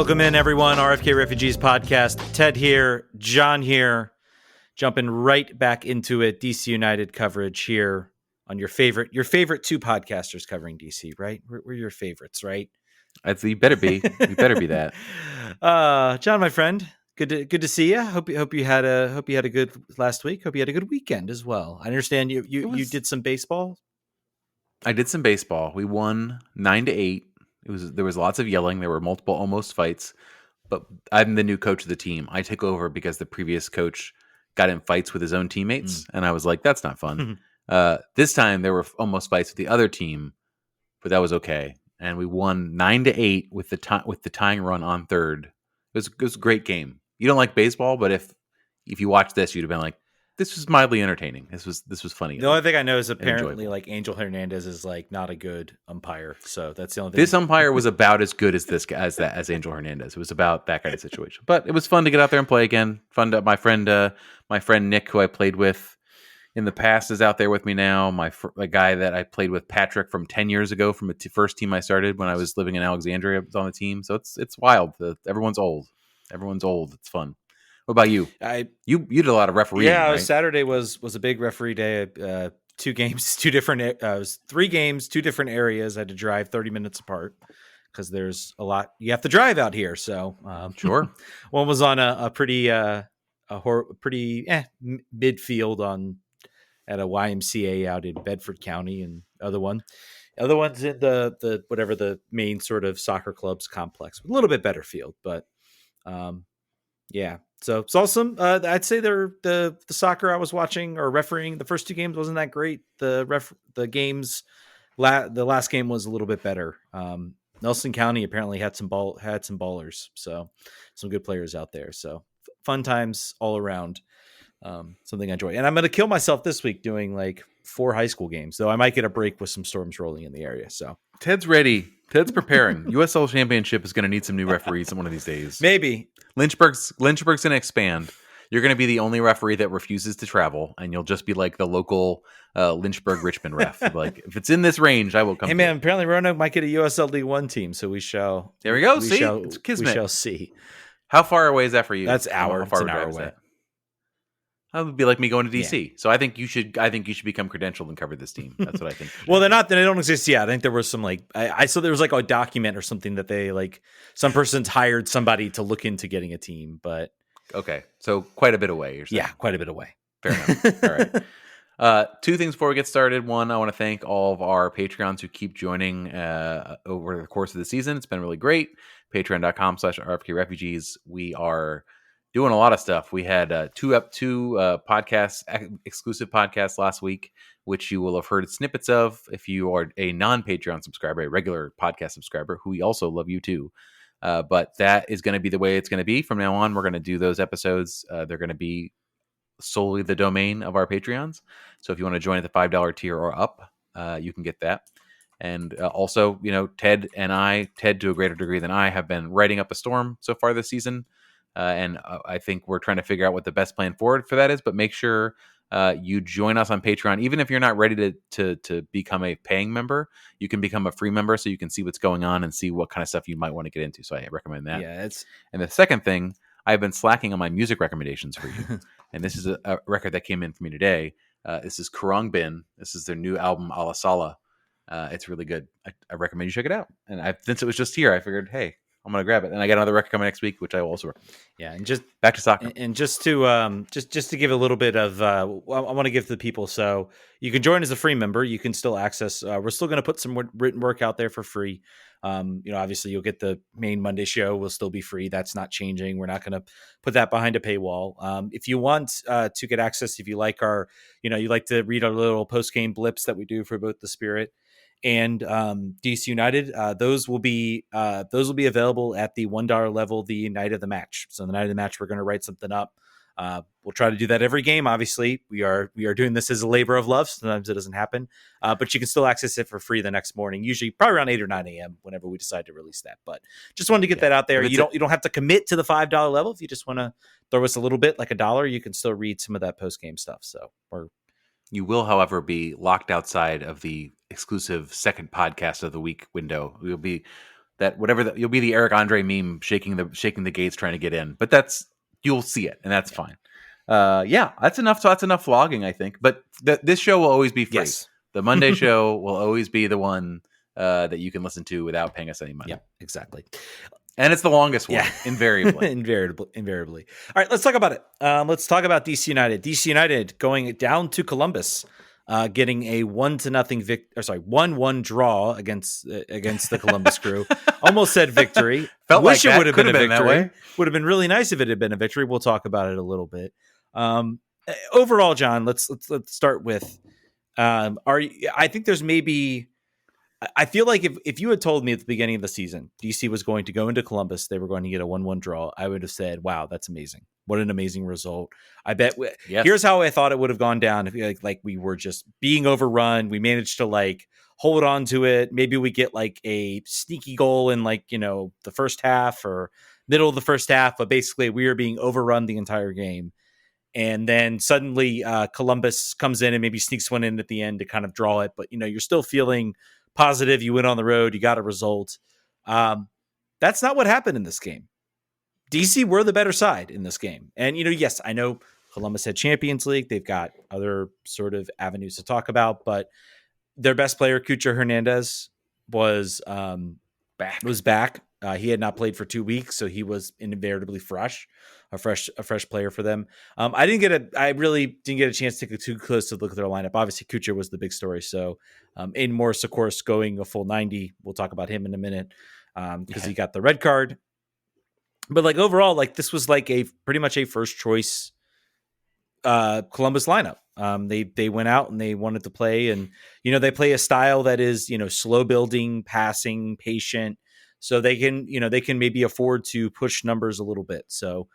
Welcome in, everyone. RFK Refugees Podcast. Ted here, Jon here, jumping right back into it. DC United coverage here on your favorite two podcasters covering DC, right? We're your favorites, right? You better be. You better be that. Jon, my friend, good to see you. Hope you had a good last week. Hope you had a good weekend as well. I understand you did some baseball. I did some baseball. We won 9-8. There was lots of yelling. There were multiple almost fights, but I'm the new coach of the team. I took over because the previous coach got in fights with his own teammates, and I was like, that's not fun. This time there were almost fights with the other team, but that was okay. And we won 9-8 with the tying run on third. It was a great game. You don't like baseball, but if you watched this, you'd have been like, this was mildly entertaining. This was funny. The only thing I know is apparently like Angel Hernandez is like not a good umpire. So that's the only thing. This umpire was about as good as this guy as Angel Hernandez. It was about that kind of situation. But it was fun to get out there and play again. Fun to my friend Nick, who I played with in the past, is out there with me now. A guy that I played with, Patrick, from 10 years ago, from the first team I started when I was living in Alexandria, was on the team. So it's wild. Everyone's old. Everyone's old. It's fun. What about you? You did a lot of refereeing. Yeah, right? Saturday was a big referee day. 2 games, 2 different. It was 3 games, 2 different areas. I had to drive 30 minutes apart because there's a lot you have to drive out here. So sure. One was on a pretty midfield at a YMCA out in Bedford County, and other one's in the whatever the main sort of soccer club's complex, a little bit better field, but yeah. So it's awesome. I'd say the soccer I was watching or refereeing the first 2 games wasn't that great. The last game was a little bit better. Nelson County apparently had some ballers, so some good players out there. So fun times all around. Something I enjoy, and I'm going to kill myself this week doing like 4 high school games, though I might get a break with some storms rolling in the area. So Ted's ready. Ted's preparing. USL Championship is going to need some new referees one of these days. Maybe Lynchburg's going to expand. You're going to be the only referee that refuses to travel, and you'll just be like the local Lynchburg Richmond ref. Like, if it's in this range, I will come. Hey man, apparently Roanoke might get a USL League 1 team, so we shall. There we go. It's kismet. We shall see. How far away is that for you? That's an hour away. That would be like me going to DC. Yeah. So I think you should become credentialed and cover this team. That's what I think. Well, they don't exist yet. I think there was some I saw there was like a document or something that they some person's hired somebody to look into getting a team, but okay. So quite a bit away. You're saying. Yeah, quite a bit away. Fair enough. All right. 2 things before we get started. One, I want to thank all of our Patreons who keep joining over the course of the season. It's been really great. Patreon.com/RFK Refugees. We are doing a lot of stuff. We had two podcasts, exclusive podcasts last week, which you will have heard snippets of if you are a non-Patreon subscriber, a regular podcast subscriber, who we also love you too. But that is going to be the way it's going to be from now on. We're going to do those episodes. They're going to be solely the domain of our Patreons. So if you want to join at the $5 tier or up, you can get that. And also, Ted to a greater degree than I, have been writing up a storm so far this season. And I think we're trying to figure out what the best plan forward for that is. But make sure you join us on Patreon. Even if you're not ready to become a paying member, you can become a free member so you can see what's going on and see what kind of stuff you might want to get into. So I recommend that. Yeah, and the second thing, I've been slacking on my music recommendations for you. And this is a record that came in for me today. This is Kurang Bin. This is their new album, Ala Sala. It's really good. I recommend you check it out. And since it was just here, I figured, hey, I'm gonna grab it, and I got another record coming next week, which I will also recommend. Yeah, and just back to soccer, and just to give a little bit of, I want to give to the people. So you can join as a free member. You can still access. We're still going to put some written work out there for free. Obviously you'll get the main Monday show will still be free. That's not changing. We're not going to put that behind a paywall. If you want to get access, if you like you like to read our little post game blips that we do for both the Spirit and DC United, those will be available at the $1 level the night of the match. So the night of the match, we're going to write something up. We'll try to do that every game. Obviously, we are doing this as a labor of love. Sometimes it doesn't happen, but you can still access it for free the next morning. Usually, probably around 8 or 9 a.m. whenever we decide to release that. But just wanted to get that out there. You don't have to commit to the $5 level. If you just want to throw us a little bit, like $1, you can still read some of that post game stuff. So you will, however, be locked outside of the exclusive second podcast of the week window. We'll be that whatever you'll be the Eric Andre meme shaking the gates trying to get in, but you'll see it, and that's fine. That's enough. So that's enough vlogging, I think. But this show will always be free. Yes. The Monday show will always be the one that you can listen to without paying us any money. Yeah, exactly. And it's the longest one, invariably. Invariably. All right, let's talk about it. Let's talk about DC United. DC United going down to Columbus, getting a 1-1 draw against the Columbus Crew. Almost said victory. Felt Wish like it would have been a victory. That way. Would have been really nice if it had been a victory. We'll talk about it a little bit. Overall, John, let's start with. I think there's maybe. I feel like if you had told me at the beginning of the season, DC was going to go into Columbus, they were going to get a 1-1 draw, I would have said, wow, that's amazing. What an amazing result. I bet. Here's how I thought it would have gone down. If like we were just being overrun. We managed to like hold on to it. Maybe we get like a sneaky goal in like, the first half or middle of the first half. But basically we were being overrun the entire game. And then suddenly Columbus comes in and maybe sneaks one in at the end to kind of draw it. But, you're still feeling positive. You went on the road. You got a result. That's not what happened in this game. DC were the better side in this game. And, yes, I know Columbus had Champions League. They've got other sort of avenues to talk about. But their best player, Cucho Hernandez, was back. He had not played for 2 weeks, so he was invariably fresh player for them. I really didn't get a chance to get too close to look at their lineup. Obviously, Cucho was the big story. So, Aiden Morris, of course, going a full 90. We'll talk about him in a minute because he got the red card. But like overall, like this was like pretty much a first choice Columbus lineup. They went out and they wanted to play, and they play a style that is slow building, passing, patient. So they can maybe afford to push numbers a little bit. So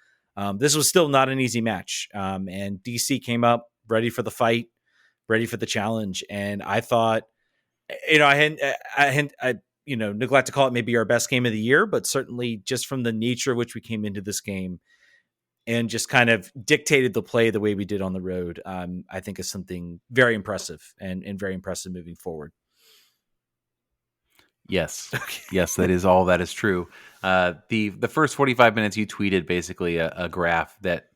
this was still not an easy match. And DC came up ready for the fight, ready for the challenge. And I thought, I neglect to call it maybe our best game of the year, but certainly just from the nature of which we came into this game and just kind of dictated the play the way we did on the road, I think is something very impressive and very impressive moving forward. Yes. Okay. Yes, that is true. The first 45 minutes you tweeted basically a graph that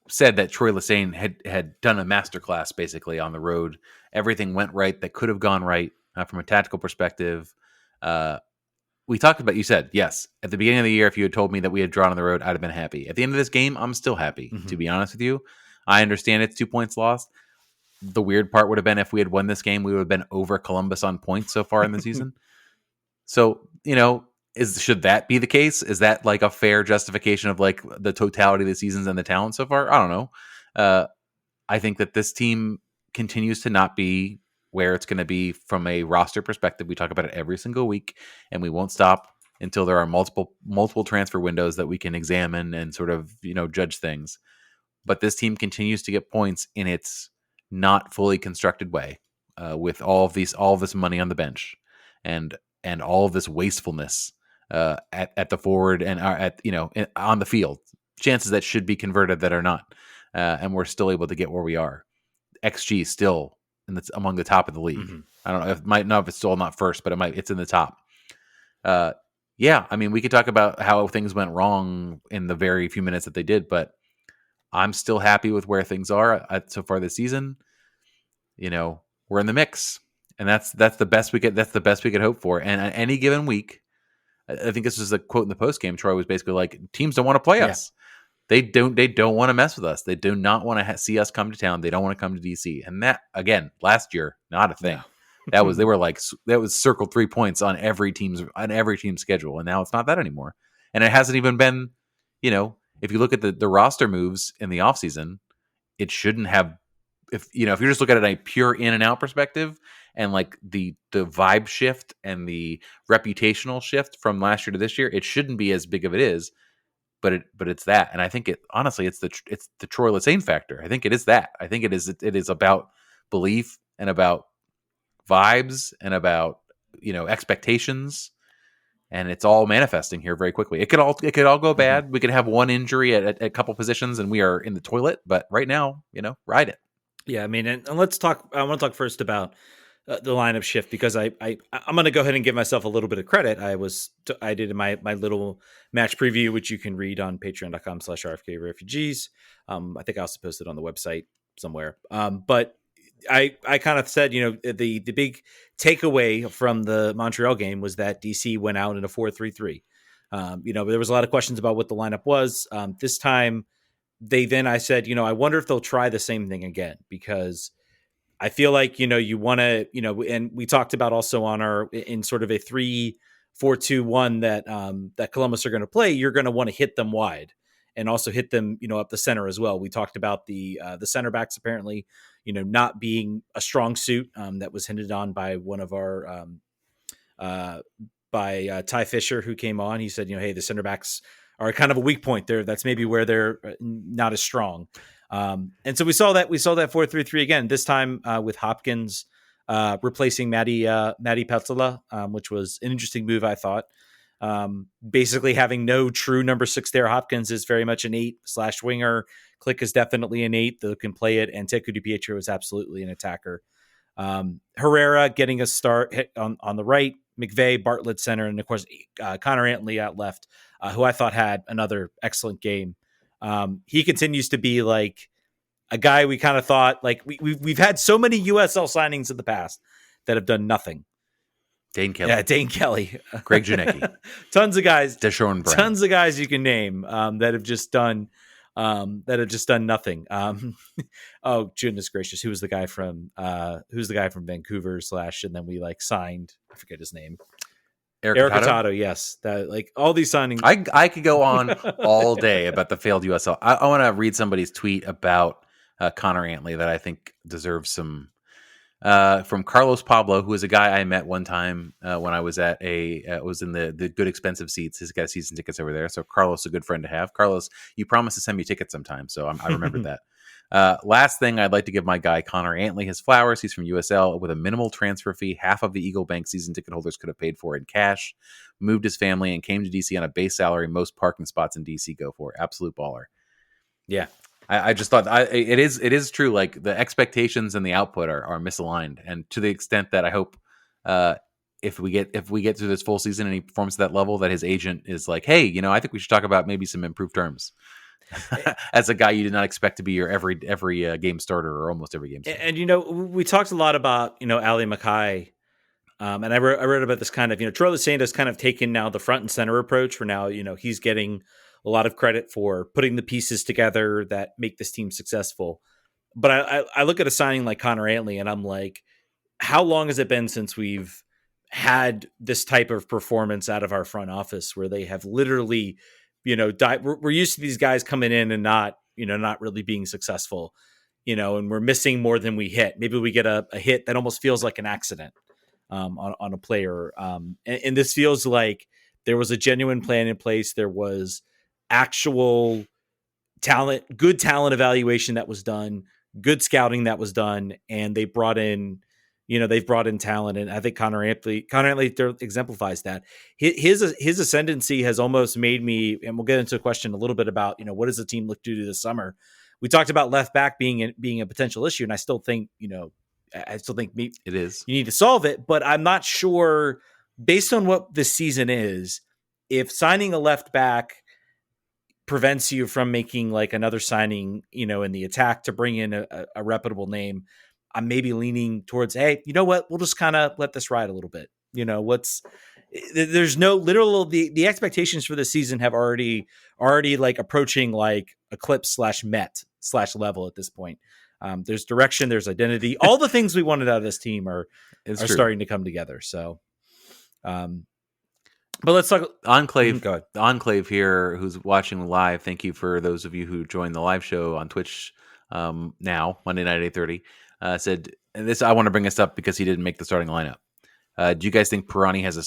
said that Troy Lesesne had done a masterclass basically on the road. Everything went right that could have gone right from a tactical perspective. We talked about, you said, yes, at the beginning of the year, if you had told me that we had drawn on the road, I'd have been happy. At the end of this game, I'm still happy, to be honest with you. I understand it's 2 points lost. The weird part would have been if we had won this game, we would have been over Columbus on points so far in the season. So, should that be the case? Is that like a fair justification of like the totality of the seasons and the talent so far? I don't know. I think that this team continues to not be where it's going to be from a roster perspective. We talk about it every single week, and we won't stop until there are multiple transfer windows that we can examine and sort of, judge things. But this team continues to get points in its not fully constructed way, with all of this money on the bench and all of this wastefulness at the forward and on the field, chances that should be converted that are not, and we're still able to get where we are. XG still among the top of the league. Mm-hmm. I don't know if it's still not first, but it's in the top. We could talk about how things went wrong in the very few minutes that they did, but I'm still happy with where things are so far this season. We're in the mix, and that's the best we could. That's the best we could hope for. And on any given week, I think this was a quote in the post game. Troy was basically like, "Teams don't want to play us. They don't want to mess with us. They do not want to see us come to town. They don't want to come to DC." And that, again, last year, not a thing. Yeah. That was circled 3 points on every team's schedule, and now it's not that anymore. And it hasn't even been, if you look at the roster moves in the offseason, it shouldn't have. If you're just looking at a pure in and out perspective, and like the vibe shift and the reputational shift from last year to this year, it shouldn't be as big of it is, but it's that. And I think it's the Troy Lesesne factor. I think it is that. I think it is about belief and about vibes and about expectations, and it's all manifesting here very quickly. It could all go bad. We could have one injury at a couple positions and we are in the toilet, but right now, ride it. Yeah, I mean, and let's talk. I want to talk first about the lineup shift because I'm going to go ahead and give myself a little bit of credit. I did my little match preview, which you can read on patreon.com/RFK Refugees. I think I also posted on the website somewhere. But I kind of said, the big takeaway from the Montreal game was that DC went out in a 4-3-3. There was a lot of questions about what the lineup was. This time I said, I wonder if they'll try the same thing again, because I feel like, you want to, and we talked about also in sort of a 3-4-2-1 that Columbus are going to play, you're going to want to hit them wide and also hit them, up the center as well. We talked about the center backs apparently, not being a strong suit that was hinted on by one of our, by Ty Fisher, who came on. He said, hey, the center backs are kind of a weak point there. That's maybe where they're not as strong. And so we saw that 4-3-3 again, this time with Hopkins replacing Matti Peltola, which was an interesting move, I thought. Basically having no true number 6 there. Hopkins is very much an 8/winger. Click is definitely an 8 that can play it. And Teku DiPietro is absolutely an attacker. Herrera getting a start on the right, McVey, Bartlett center, and of course Connor Antley out left, who I thought had another excellent game. He continues to be like a guy we kind of thought, like we've had so many USL signings in the past that have done nothing. Dane Kelly. Yeah, Dane Kelly. Greg Janicki. Tons of guys. Deshaun Brown. Tons of guys you can name that have just done nothing. Oh, goodness gracious. Who was the guy from Vancouver / and then we signed, I forget his name. Eric Hurtado, yes. That all these signings. I could go on all day about the failed USL. I want to read somebody's tweet about Connor Antley that I think deserves some. From Carlos Pablo, who is a guy I met one time when I was at was in the good expensive seats. He's got season tickets over there. So Carlos, a good friend to have. Carlos, you promised to send me tickets sometime, so I remember that. Last thing, I'd like to give my guy Connor Antley his flowers. He's from USL with a minimal transfer fee. Half of the Eagle Bank season ticket holders could have paid for in cash. Moved his family and came to DC on a base salary. Most parking spots in DC go for. Absolute baller. Yeah. I just thought it is true. Like the expectations and the output are misaligned, and to the extent that I hope if we get through this full season and he performs at that level, that his agent is like, hey, I think we should talk about maybe some improved terms. As a guy you did not expect to be your every game starter or almost every game starter. And we talked a lot about Ali Mackay, and I wrote about this kind of Troy Lusando's kind of taken now the front and center approach. For now, he's getting a lot of credit for putting the pieces together that make this team successful. But I look at a signing like Connor Antley and I'm like, how long has it been since we've had this type of performance out of our front office where they have literally, we're used to these guys coming in and not really being successful, and we're missing more than we hit. Maybe we get a hit that almost feels like an accident on a player. And this feels like there was a genuine plan in place. There was actual talent, good talent evaluation that was done, good scouting that was done, and they've brought in talent. And I think Connor Antley exemplifies that. His ascendancy has almost made me, and we'll get into a question a little bit about, what does the team look to do this summer? We talked about left back being a potential issue, and I still think, it is. You need to solve it, but I'm not sure based on what this season is, if signing a left back prevents you from making another signing, in the attack to bring in a reputable name. I'm maybe leaning towards, hey, you know what? We'll just kind of let this ride a little bit. There's no literal, the expectations for this season have already approaching eclipse /met /level at this point. There's direction, there's identity, all the things we wanted out of this team are starting to come together. So, but let's talk Enclave. The Enclave here, who's watching live. Thank you for those of you who joined the live show on Twitch now, Monday night at 8:30. Said, and this, I want to bring this up because he didn't make the starting lineup. Do you guys think Pirani has a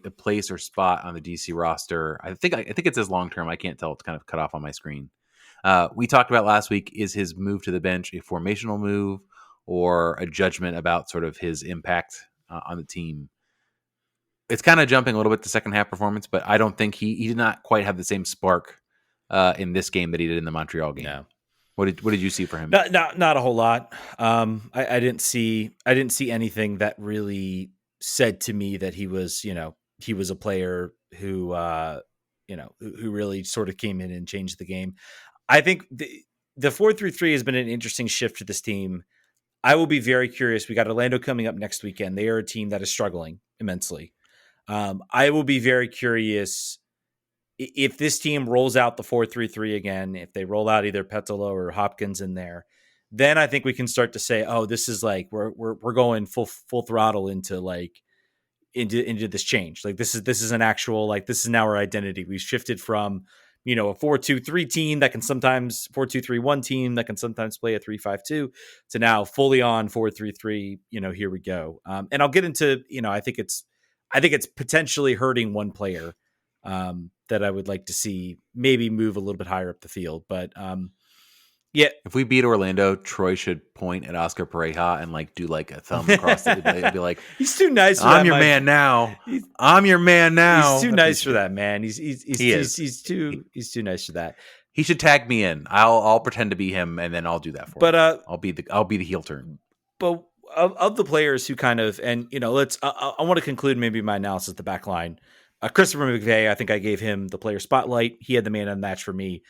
place or spot on the DC roster? I think it's his long term. I can't tell. It's kind of cut off on my screen. We talked about last week, is his move to the bench a formational move or a judgment about sort of his impact on the team? It's kind of jumping a little bit to second half performance, but I don't think he did not quite have the same spark in this game that he did in the Montreal game. No. What did you see for him? Not a whole lot. I didn't see anything that really said to me that he was a player who who really sort of came in and changed the game. I think the 4-3-3 has been an interesting shift for this team. I will be very curious. We got Orlando coming up next weekend. They are a team that is struggling immensely. I will be very curious if this team rolls out the 4-3-3 again, if they roll out either Peltola or Hopkins in there, then I think we can start to say, oh, this is like we're going full throttle into this change. Like this is an actual, like, this is now our identity. We've shifted from, a 4-2-3 team that can sometimes 4-2-3-1 team that can sometimes play a 3-5-2 to now fully on 4-3-3. Here we go. And I'll get into, I think it's potentially hurting one player that I would like to see maybe move a little bit higher up the field. But yeah, if we beat Orlando, Troy should point at Oscar Pareja and like do like a thumb across it and be like, "He's too nice. For I'm your man now. I'm your man now." He's too nice for that, man. He's too nice for that. He should tag me in. I'll pretend to be him, and then I'll do that for him. But I'll be the heel turn. But of the players who kind of, and let's I want to conclude maybe my analysis of the back line. Christopher McVey, I think I gave him the player spotlight. He had the man of the match for me.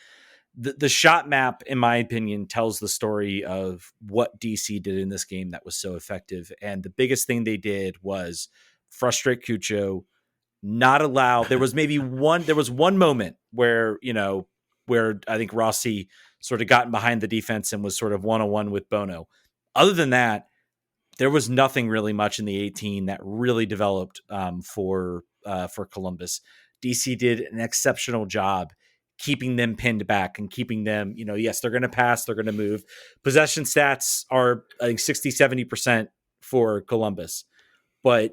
The shot map, in my opinion, tells the story of what DC did in this game that was so effective. And the biggest thing they did was frustrate Cucho, not allow. There was one moment where I think Rossi sort of got behind the defense and was sort of one-on-one with Bono. Other than that, there was nothing really much in the 18 that really developed for Columbus. DC did an exceptional job keeping them pinned back and keeping them, yes, they're going to pass, they're going to move. Possession stats are, I think, 60-70% for Columbus. But,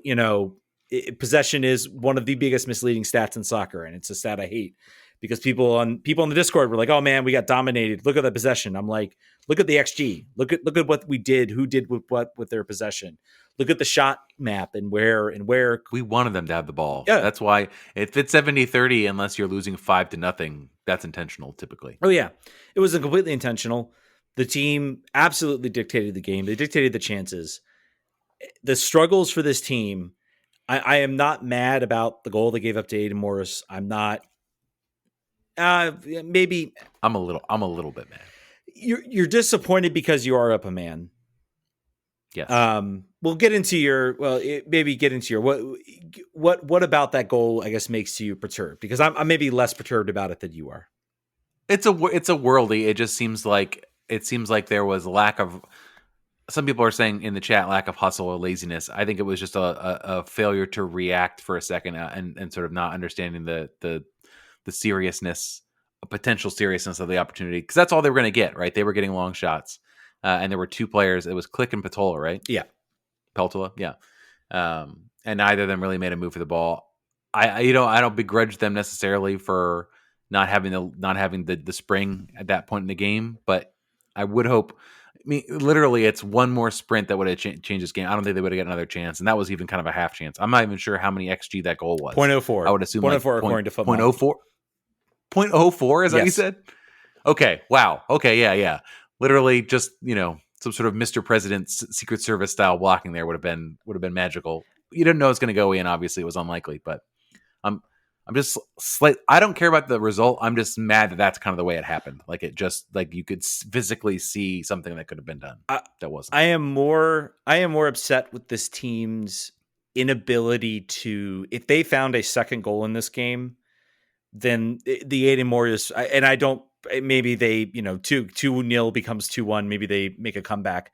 possession is one of the biggest misleading stats in soccer. And it's a stat I hate because people on the Discord were like, oh man, we got dominated. Look at the possession. I'm like, look at the XG. Look at what we did. Who did what with their possession? Look at the shot map and where we wanted them to have the ball. Yeah. That's why if it's 70-30, unless you're losing 5-0, that's intentional typically. Oh yeah. It was completely intentional. The team absolutely dictated the game. They dictated the chances. The struggles for this team, I am not mad about the goal they gave up to Aiden Morris. I'm not. Maybe I'm a little bit mad. You're disappointed because you are up a man. Yes. We'll get into your what about that goal, I guess, makes you perturbed, because I'm maybe less perturbed about it than you are. It's a worldly. It just seems like there was lack of. Some people are saying in the chat lack of hustle or laziness. I think it was just a failure to react for a second and sort of not understanding the seriousness, potential seriousness of the opportunity, because that's all they were going to get, right? They were getting long shots, and there were two players. It was Click and Peltola, right? Yeah, Peltola, yeah. And neither of them really made a move for the ball. I don't begrudge them necessarily for not having the spring at that point in the game, but I would hope. I mean, literally, it's one more sprint that would have changed this game. I don't think they would have got another chance, and that was even kind of a half chance. I'm not even sure how many XG that goal was. 0.04. I would assume 0.04 according to Football. 0.04. 0.04 is that what you said? Okay. Wow. Okay. Yeah. Literally, just some sort of Mr. President's Secret Service style blocking there would have been magical. You didn't know it was going to go in. Obviously, it was unlikely, but I'm just I don't care about the result. I'm just mad that that's kind of the way it happened. Like it just like you could physically see something that could have been done. That wasn't. I am more upset with this team's inability to, if they found a second goal in this game, then the Aiden Morris, and I don't, maybe they, 2-0 becomes 2-1. Maybe they make a comeback.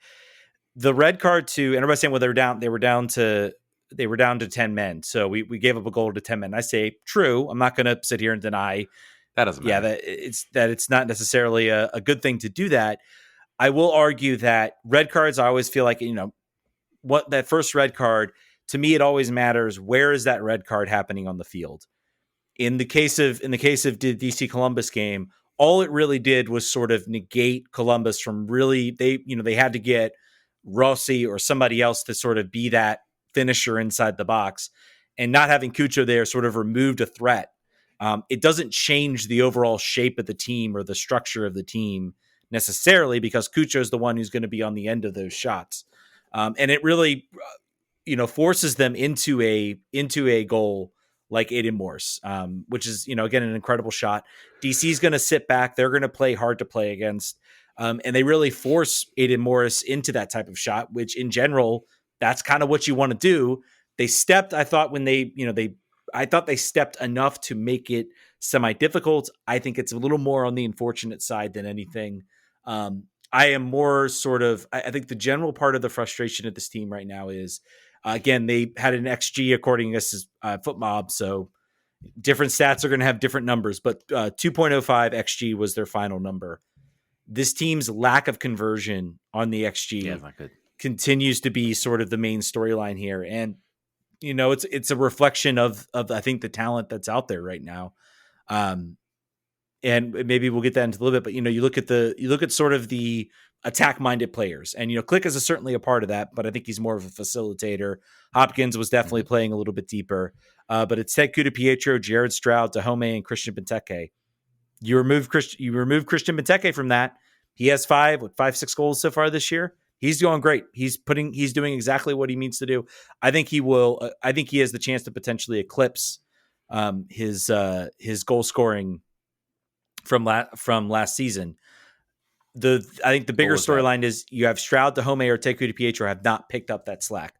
The red card to, and everybody's saying, well, they were down to 10 men. So we gave up a goal to 10 men. I say, true. I'm not going to sit here and deny that doesn't matter. Yeah, that it's not necessarily a good thing to do that. I will argue that red cards, I always feel like, what that first red card, to me, it always matters. Where is that red card happening on the field? In the case of the DC Columbus game, all it really did was sort of negate Columbus from really, they had to get Rossi or somebody else to sort of be that finisher inside the box, and not having Cucho there sort of removed a threat. It doesn't change the overall shape of the team or the structure of the team necessarily, because Cucho is the one who's going to be on the end of those shots. And it really, forces them into a goal like Aiden Morse, which is, again, an incredible shot. DC's going to sit back. They're going to play hard to play against. And they really force Aiden Morris into that type of shot, which in general, that's kind of what you want to do. They stepped, I thought I thought they stepped enough to make it semi-difficult. I think it's a little more on the unfortunate side than anything. I am more I think the general part of the frustration of this team right now is, again, they had an XG according to this FootMob, so different stats are going to have different numbers, but 2.05 XG was their final number. This team's lack of conversion on the XG continues to be sort of the main storyline here. And, it's a reflection of I think the talent that's out there right now. And maybe we'll get that into a little bit, but you look at sort of the attack minded players, and Click is certainly a part of that, but I think he's more of a facilitator. Hopkins was definitely playing a little bit deeper, but it's Ted Kuda-Pietro, Jared Stroud, Dahomey, and Christian Benteke. You remove Christian Benteke from that. He has 6 goals so far this year. He's doing great. He's doing exactly what he needs to do. I think he will. I think he has the chance to potentially eclipse his goal scoring from last season. I think the bigger storyline is you have Stroud, Dahomey, or Ted Kuda-Pietro have not picked up that slack.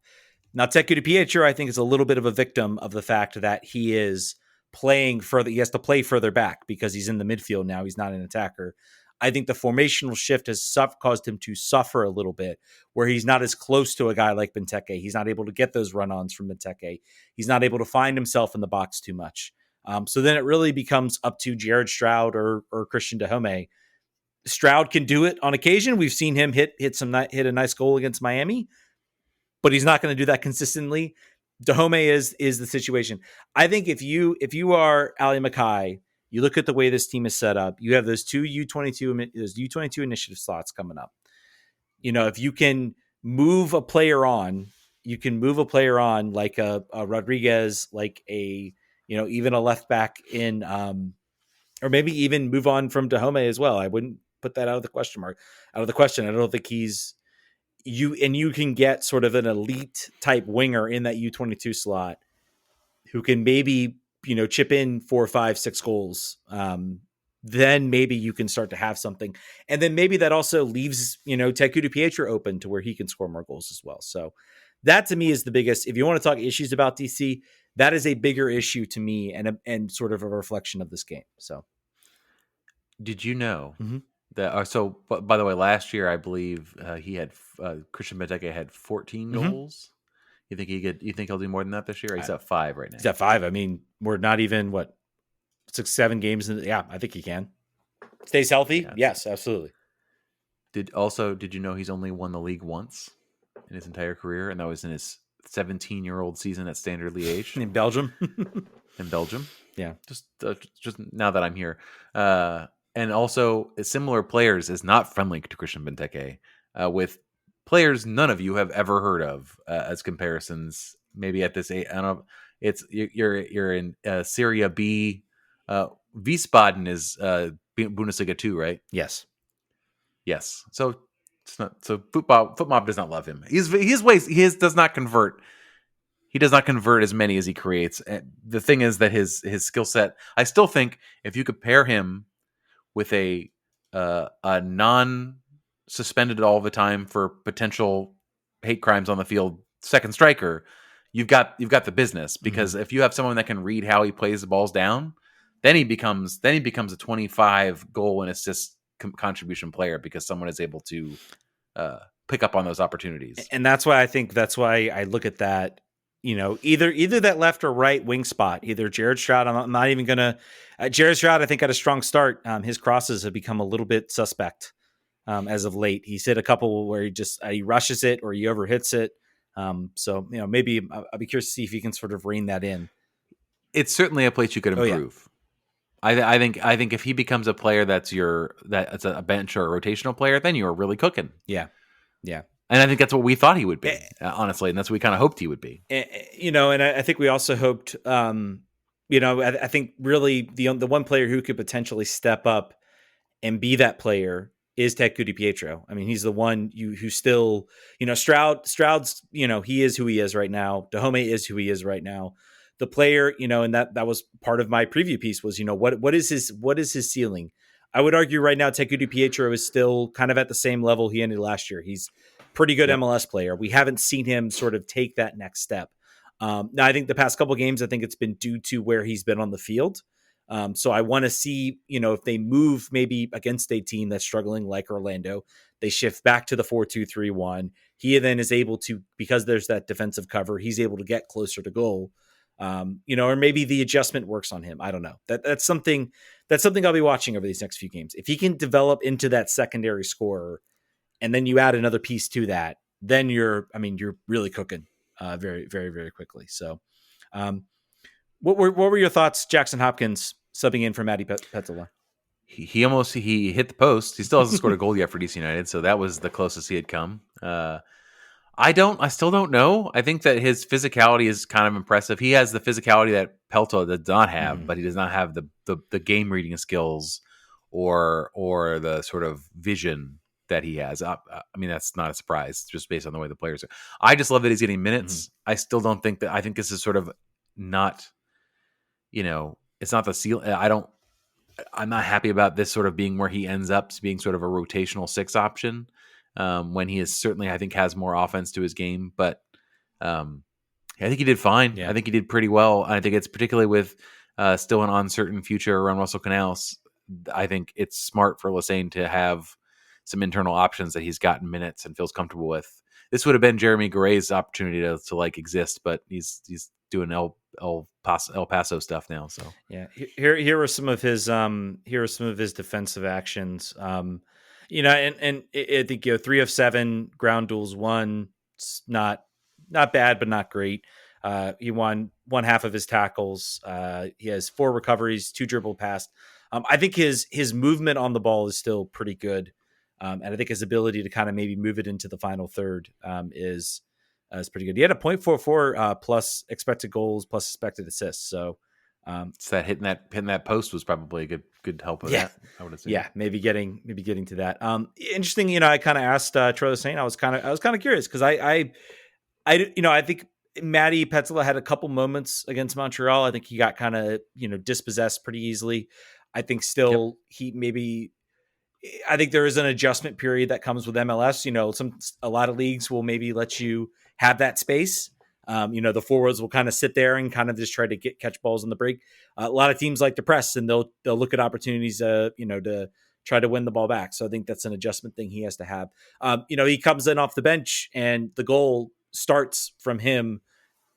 Now, Ted Kuda-Pietro, I think, is a little bit of a victim of the fact that he is playing further. He has to play further back because he's in the midfield now. He's not an attacker. I think the formational shift has caused him to suffer a little bit, where he's not as close to a guy like Benteke. He's not able to get those run-ons from Benteke. He's not able to find himself in the box too much. So then it really becomes up to Jared Stroud or Christian Dahomey. Stroud can do it on occasion. We've seen him hit a nice goal against Miami, but he's not going to do that consistently. Dahomey is the situation. I think if you are Ali Mackay, you look at the way this team is set up. You have those two U22 initiative slots coming up. If you can move a player on, like a Rodriguez, like even a left back in, or maybe even move on from Dahomey as well. I wouldn't put that out of the question. I don't think you can get sort of an elite type winger in that U22 slot who can maybe, chip in 4, 5, 6 goals. Then maybe you can start to have something. And then maybe that also leaves, Ted Kuda-Pietro open to where he can score more goals as well. So that to me is the biggest. If you want to talk issues about DC, that is a bigger issue to me and sort of a reflection of this game. So did you know that? So by the way, last year, I believe he had Christian Benteke had 14 goals. You think he'll do more than that this year? He's at 5 right now. He's at 5. I mean, we're not even 6, 7 games. Yeah, I think he can. Stays healthy. Yeah. Yes, absolutely. Did you know he's only won the league once in his entire career, and that was in his 17-year-old season at Standard Liège in Belgium. Yeah. Just now that I'm here, and also similar players is not friendly to Christian Benteke with players none of you have ever heard of as comparisons. Maybe at this age, I don't know. It's you're in Serie B. Wiesbaden is Bundesliga 2, right? Yes. So it's not. So FootMob does not love him. He does not convert. He does not convert as many as he creates. The thing is that his skill set. I still think if you could pair him with a non-suspended all the time for potential hate crimes on the field second striker, you've got the business. Because if you have someone that can read how he plays the balls down, then he becomes a 25 goal and assist contribution player, because someone is able to pick up on those opportunities. And that's why I look at that. Either that left or right wing spot, either Jared Stroud. I'm not even going to Jared Stroud. I think had a strong start. His crosses have become a little bit suspect as of late. He's hit a couple where he rushes it or he overhits it. So maybe I'll be curious to see if he can sort of rein that in. It's certainly a place you could improve. Oh, yeah. I think if he becomes a player that's a bench or a rotational player, then you're really cooking. Yeah. And I think that's what we thought he would be, honestly, and that's what we kind of hoped he would be. And I think we also hoped, I think really the one player who could potentially step up and be that player is Ted DiPietro. I mean, he's the one who still, Stroud's, he is who he is right now. Dahomey is who he is right now. The player, and that was part of my preview piece was, what is his ceiling? I would argue right now, Ted DiPietro is still kind of at the same level he ended last year. He's pretty good MLS player. We haven't seen him sort of take that next step. Now, I think the past couple of games, I think it's been due to where he's been on the field. So I want to see, if they move maybe against a team that's struggling like Orlando, they shift back to the 4-2-3-1. He then is able to, because there's that defensive cover, he's able to get closer to goal. Or maybe the adjustment works on him. I don't know. That's something I'll be watching over these next few games. If he can develop into that secondary scorer, and then you add another piece to that, then you're really cooking very, very, very quickly. So, what were your thoughts, Jackson Hopkins subbing in for Matti Peltola? He hit the post. He still hasn't scored a goal yet for DC United, so that was the closest he had come. I still don't know. I think that his physicality is kind of impressive. He has the physicality that Peltola does not have, but he does not have the game reading skills or the sort of vision that he has. I mean, that's not a surprise just based on the way the players are. I just love that he's getting minutes. I still don't think that. I think this is sort of not, it's not the seal. I'm not happy about this sort of being where he ends up being sort of a rotational 6 option. When he is certainly, I think, has more offense to his game, but I think he did fine. Yeah. I think he did pretty well. I think it's particularly with still an uncertain future around Russell Canals. I think it's smart for Lesane to have some internal options that he's gotten minutes and feels comfortable with. This would have been Jeremy Garay's opportunity to like exist, but he's doing El Paso stuff now. So yeah, here are some of his defensive actions. And I think 3 of 7 ground duels won. It's not bad, but not great. He won one half of his tackles. He has 4 recoveries, 2 dribble past. I think his movement on the ball is still pretty good, and I think his ability to kind of maybe move it into the final third is pretty good. He had a .44 plus expected goals plus expected assists. So. So that hitting that post was probably a good help with that. I would assume. Yeah, maybe getting to that. Interesting. I kind of asked Troy Lesane. I was kind of curious because I think Matti Peltola had a couple moments against Montreal. I think he got kind of dispossessed pretty easily. I think still I think there is an adjustment period that comes with MLS. A lot of leagues will maybe let you have that space. The forwards will kind of sit there and kind of just try to catch balls in the break. A lot of teams like to press and they'll look at opportunities, to try to win the ball back. So I think that's an adjustment thing he has to have. He comes in off the bench and the goal starts from him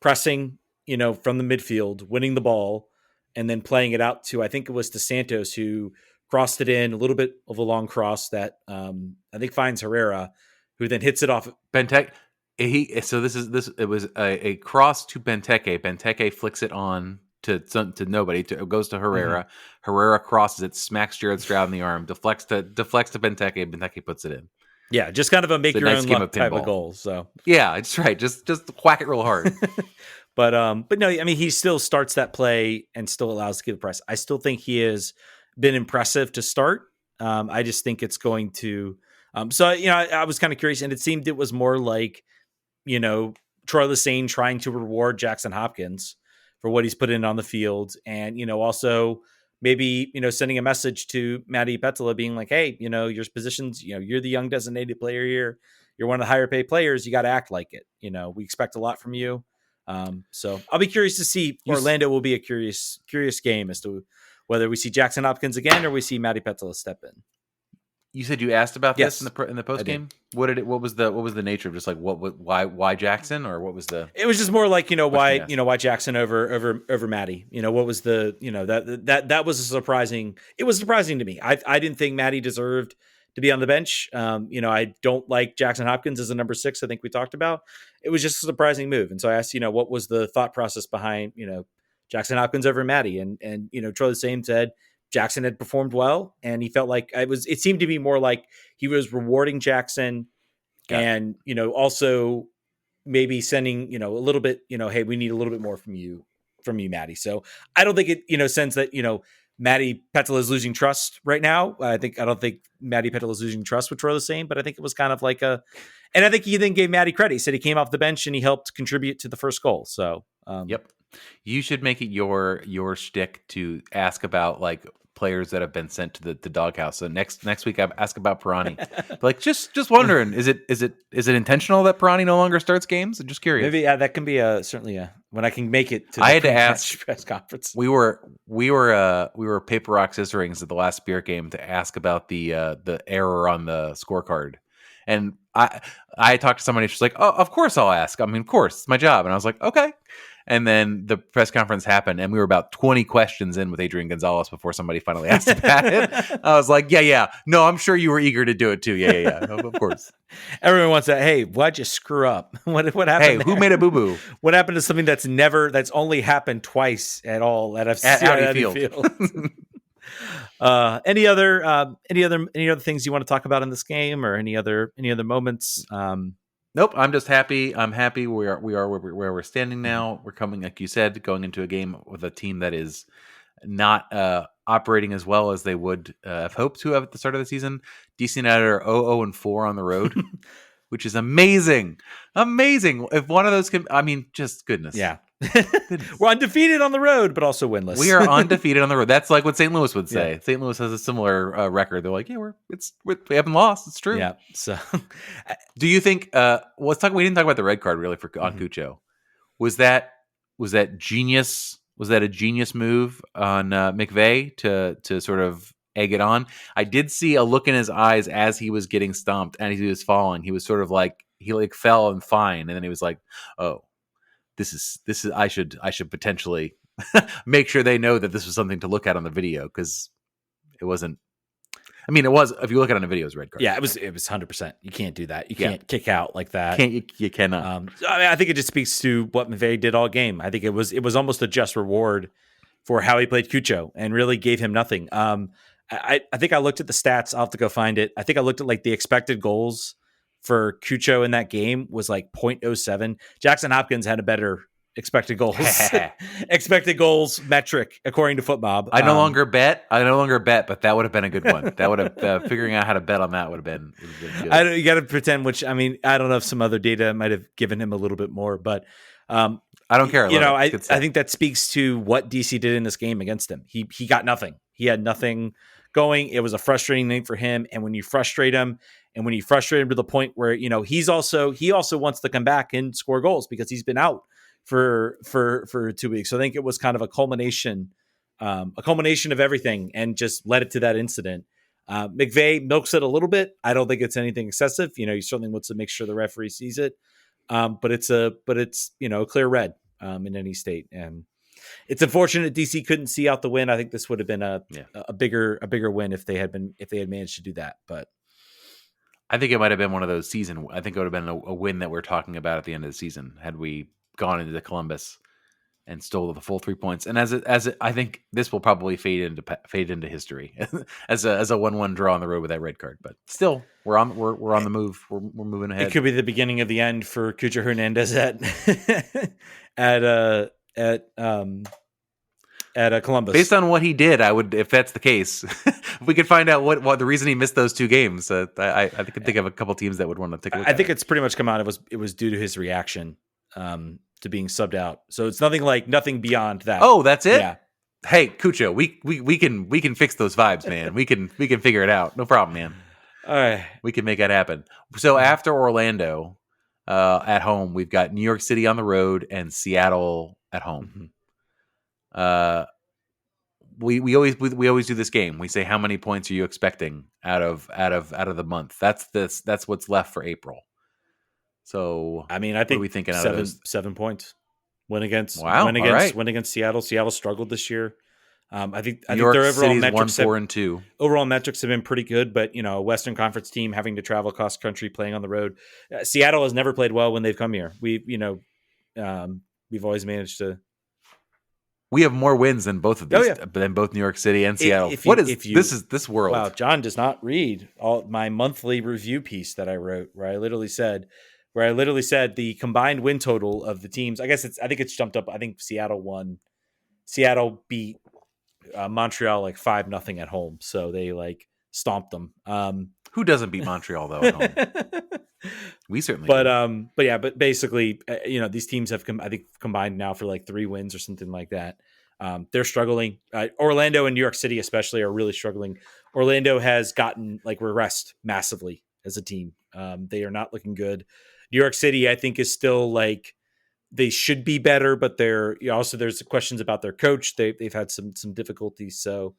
pressing, from the midfield, winning the ball, and then playing it out to, I think it was to Santos, who crossed it in, a little bit of a long cross that I think finds Herrera, who then hits it off. Benteke. It was a cross to Benteke. Benteke flicks it on to nobody. It goes to Herrera. Herrera crosses it, smacks Jared Stroud in the arm, deflects to Benteke. Benteke puts it in. Yeah, just kind of a make your own luck type of goal. So yeah, it's right. Just whack it real hard. But no, I mean, he still starts that play and still allows to give the press. I still think he has been impressive to start. I just think it's going to. I was kind of curious, and it seemed it was more like, Troy Lesane trying to reward Jackson Hopkins for what he's put in on the field. And, also maybe, sending a message to Matti Peltola being like, hey, your positions, you're the young designated player here. You're one of the higher paid players. You got to act like it. We expect a lot from you. So I'll be curious to see. Orlando will be a curious game as to whether we see Jackson Hopkins again or we see Matti Peltola step in. You said you asked about this in the post game. What was the nature of just like why Jackson, or what was the? It was just more like why Jackson over Matti. What was the that was surprising. It was surprising to me. I didn't think Matti deserved to be on the bench. I don't like Jackson Hopkins as a number 6. I think we talked about. It was just a surprising move, and so I asked what was the thought process behind Jackson Hopkins over Matti, and Troy Lesane said Jackson had performed well, and he felt like it seemed to be more like he was rewarding Jackson and, also maybe sending, a little bit, hey, we need a little bit more from you, Matti. So I don't think it, sends that, Matti Peltola is losing trust right now. I don't think Matti Peltola is losing trust with Troy Lesesne, but I think it was kind of like and I think he then gave Matti credit. He said he came off the bench and he helped contribute to the first goal. So, yep. You should make it your shtick to ask about like players that have been sent to the doghouse. So next week I ask about Pirani. Like just wondering, is it intentional that Pirani no longer starts games? I'm just curious. Maybe that can be certainly when I can make it to the I had to ask press conference. We were paper rock scissors rings at the last Spirit game to ask about the error on the scorecard. And I talked to somebody, she's like, "Oh, of course I'll ask. I mean, of course, it's my job." And I was like, "Okay." And then the press conference happened, and we were about 20 questions in with Adrian Gonzalez before somebody finally asked about it. I was like, yeah. No, I'm sure you were eager to do it too. Yeah. Of course. Everyone wants that. Hey, why'd you screw up? What happened? Hey, who made a boo-boo? What happened to something that's only happened twice at all at Audi Field? Any other things you want to talk about in this game, or any other moments? Nope. I'm just happy. I'm happy we are where we're standing now. We're coming, like you said, going into a game with a team that is not operating as well as they would have hoped to have at the start of the season. DC United are 0-4 on the road, which is amazing. Amazing. If one of those can, I mean, just goodness. Yeah. We're undefeated on the road, but also winless. We are undefeated on the road. That's like what St. Louis would say. Yeah. St. Louis has a similar record. They're like, yeah, we haven't lost. It's true. Yeah. So, do you think? We didn't talk about the red card really on Cucho. Was that genius? Was that a genius move on McVey to sort of egg it on? I did see a look in his eyes as he was getting stomped and he was falling. He was sort of like he fell and fine, and then he was like, oh. This is I should potentially make sure they know that this was something to look at on the video, because it wasn't. I mean, it was. If you look at it on the video, it was a red card. Yeah, it was 100%. You can't do that. You can't kick out like that. You cannot. I mean, I think it just speaks to what McVey did all game. I think it was almost a just reward for how he played Cucho and really gave him nothing. I think I looked at the stats. I'll have to go find it. I think I looked at like the expected goals for Cucho in that game was like 0.07. Jackson Hopkins had a better expected goals metric according to FootMob. I no longer bet, but that would have been a good one. That would have figuring out how to bet on that would have been good. You got to pretend. Which I mean, I don't know if some other data might have given him a little bit more, but I don't care. I think that speaks to what DC did in this game against him. He got nothing. He had nothing going. It was a frustrating thing for him, and when you frustrate him. And when you frustrate him to the point where, he also wants to come back and score goals because he's been out for 2 weeks. So I think it was kind of a culmination of everything and just led it to that incident. McVey milks it a little bit. I don't think it's anything excessive. He certainly wants to make sure the referee sees it. But it's a clear red in any state. And it's unfortunate DC couldn't see out the win. I think this would have been a bigger win if they had managed to do that. But I think it might have been one of those I think it would have been a win that we're talking about at the end of the season had we gone into Columbus and stole the full 3 points. And I think this will probably fade into history as a 1-1 draw on the road with that red card. But still, we're on the move. We're moving ahead. It could be the beginning of the end for Cucho Hernandez at Columbus. Based on what he did, I would, if that's the case, if we could find out what the reason he missed those 2 games, I could think of a couple teams that would want to take a look at it. I think it's pretty much come out. It was due to his reaction to being subbed out. So it's nothing beyond that. Oh, that's it? Yeah. Hey, Cucho, we can fix those vibes, man. We can figure it out. No problem, man. All right. We can make that happen. So after Orlando at home, we've got New York City on the road and Seattle at home. Mm-hmm. We always do this game. We say, how many points are you expecting out of the month? That's what's left for April. So I mean, I think what are we thinking 7 points. Win against Seattle. Seattle struggled this year. I think their overall metrics 1-4-2. Overall metrics have been pretty good, but a Western Conference team having to travel cross country, playing on the road. Seattle has never played well when they've come here. We've always managed to. We have more wins than both of these, than both New York City and Seattle. This is this world? Wow, John does not read my monthly review piece that I wrote, where I literally said the combined win total of the teams. I think it's jumped up. I think Seattle won. Seattle beat Montreal like 5-0 at home, so they like stomped them. Who doesn't beat Montreal though at home? We certainly but yeah, but basically, these teams have I think combined now for like 3 wins or something like that. They're struggling. Orlando and New York City especially are really struggling. Orlando has gotten like regressed massively as a team. They are not looking good. New York City, I think, is still like they should be better, but they're also there's questions about their coach. They've had some difficulties. So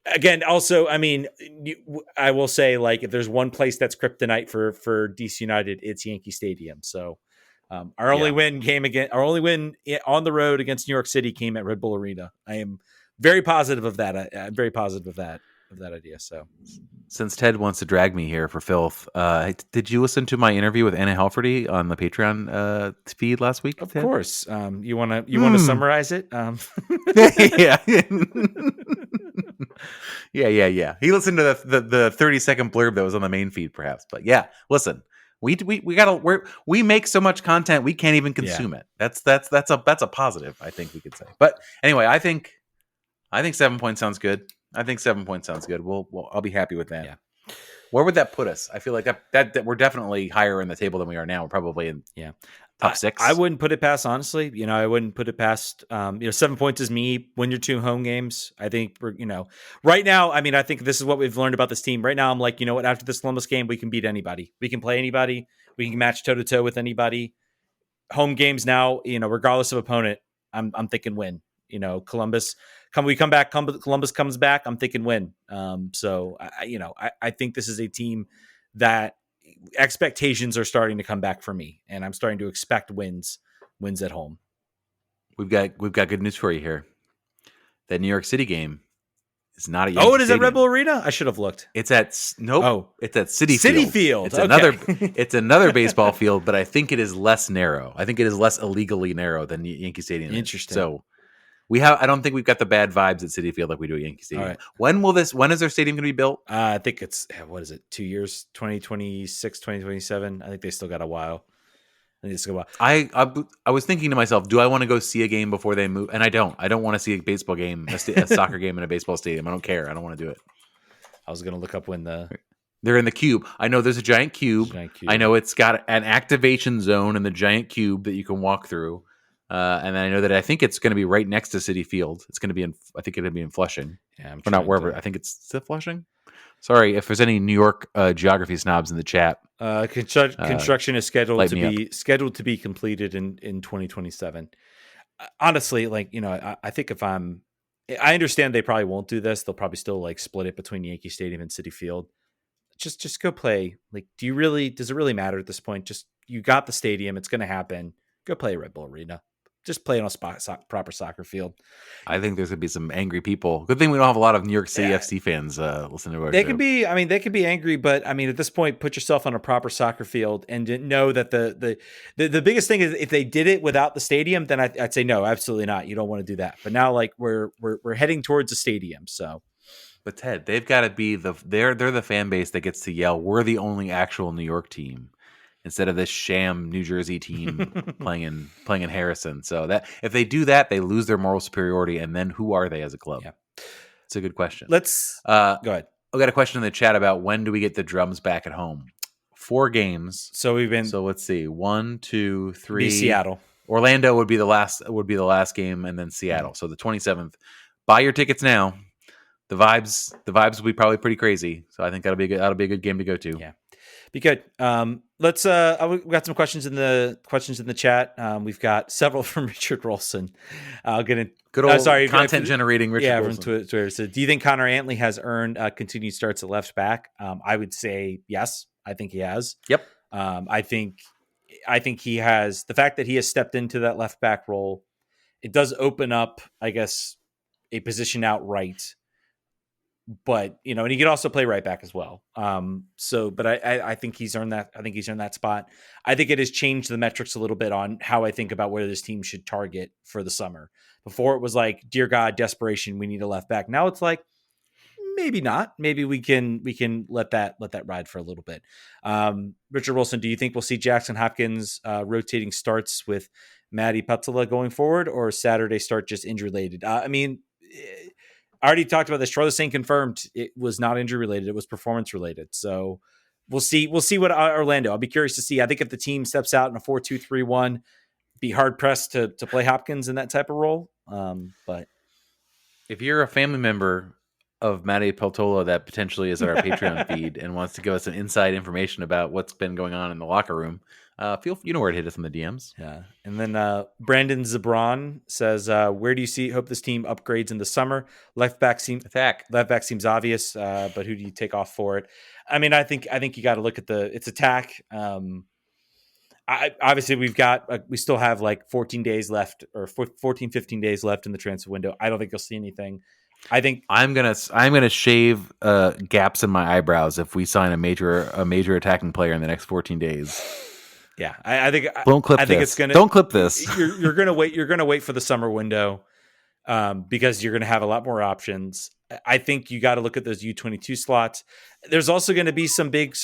again, also, I mean, I will say like if there's one place that's kryptonite for DC United, it's Yankee Stadium. So our only win on the road against New York City came at Red Bull Arena. I am very positive of that. I'm very positive of that idea. So since Ted wants to drag me here for filth, did you listen to my interview with Anna Helferty on the Patreon feed last week? Of Ted? course. You want to summarize it? Yeah. Yeah. He listened to the 30-second blurb that was on the main feed, perhaps. But yeah, listen, we make so much content we can't even consume it. That's a positive, I think we could say. But anyway, I think 7 points sounds good. I'll be happy with that. Yeah. Where would that put us? I feel like that we're definitely higher in the table than we are now. We're probably in top 6. I wouldn't put it past, honestly. I wouldn't put it past. 7 points is me. Win your 2 home games. I think we're right now. I mean, I think this is what we've learned about this team. Right now, I'm like, what? After this Columbus game, we can beat anybody. We can play anybody. We can match toe to toe with anybody. Home games now, regardless of opponent, I'm thinking win. Columbus. We come back. Columbus comes back. I'm thinking win. So I think this is a team that expectations are starting to come back for me, and I'm starting to expect wins at home. We've got good news for you here. That New York City game is not at Yankee it is Stadium. at Red Bull Arena. I should have looked. It's at It's at Citi Field. It's it's another baseball field, but I think it is less narrow. I think it is less illegally narrow than Yankee Stadium. Interesting. So I don't think we've got the bad vibes at Citi Field like we do at Yankee Stadium. Right. When is their stadium going to be built? I think it's, 2 years, 2026, 2027. I think they still got a while. I was thinking to myself, do I want to go see a game before they move? And I don't want to see a baseball game, a soccer game in a baseball stadium. I don't care. I don't want to do it. I was going to look up when they're in the cube. I know there's a giant cube. I know it's got an activation zone in the giant cube that you can walk through. And then I know that I think it's going to be right next to Citi Field. It's going to be I think it'll be in Flushing. Yeah, or not wherever. I think it's Flushing. Sorry if there's any New York geography snobs in the chat. Construction is scheduled to be completed in 2027. Honestly, I think I understand they probably won't do this. They'll probably still split it between Yankee Stadium and Citi Field. Just go play. Does it really matter at this point? Just, you got the stadium. It's going to happen. Go play Red Bull Arena. Just play on a proper soccer field. I think there's going to be some angry people. Good thing we don't have a lot of New York City FC fans listening to our show. They could be angry, but I mean, at this point, put yourself on a proper soccer field and know that the biggest thing is if they did it without the stadium, then I'd say no, absolutely not. You don't want to do that. But now, we're heading towards a stadium, so. But Ted, they've got to be they're the fan base that gets to yell, "We're the only actual New York team," instead of this sham New Jersey team playing in Harrison. So that if they do that, they lose their moral superiority, and then who are they as a club? Yeah. It's a good question. Let's go ahead. I got a question in the chat about when do we get the drums back at home? 4 games. So let's see. 1, 2, 3. Seattle. Orlando would be the last game, and then Seattle. So the 27th. Buy your tickets now. The vibes will be probably pretty crazy. So I think that'll be a good game to go to. Yeah. Be good. Let's. We've got some questions in the chat. We've got several from Richard Rolson. I'll get in. Good old content generating Richard. Yeah, Rolson. From Twitter. So, do you think Connor Antley has earned continued starts at left back? I would say yes. I think he has. Yep. I think he has. The fact that he has stepped into that left back role, it does open up, I guess, a position outright. But and he could also play right back as well. But I think he's earned that. I think he's earned that spot. I think it has changed the metrics a little bit on how I think about where this team should target for the summer. Before it was like, dear God, desperation, we need a left back. Now it's like, maybe not. Maybe we can let that ride for a little bit. Richard Wilson, do you think we'll see Jackson Hopkins rotating starts with Matti Peltola going forward, or Saturday start just injury related? I mean, I already talked about this. Charlie Saint confirmed it was not injury related. It was performance related. So we'll see. We'll see what Orlando. I'll be curious to see. I think if the team steps out in a 4-2-3-1, be hard pressed to play Hopkins in that type of role. But if you're a family member of Matti Peltola that potentially is at our Patreon feed and wants to give us some inside information about what's been going on in the locker room, you know where to hit us in the DMs. Yeah. And then Brandon Zabron says, where do you hope this team upgrades in the summer? Left back seems obvious, but who do you take off for it? I mean, I think you got to look at it's attack. Obviously we still have like 14 days left, or 15 days left in the transfer window. I don't think you'll see anything. I think I'm gonna shave gaps in my eyebrows if we sign a major attacking player in the next 14 days. Yeah, I think don't clip. I think this. It's gonna. Don't clip this. You're gonna wait. You're gonna wait for the summer window, because you're gonna have a lot more options. I think you got to look at those U22 slots. There's also going to be some big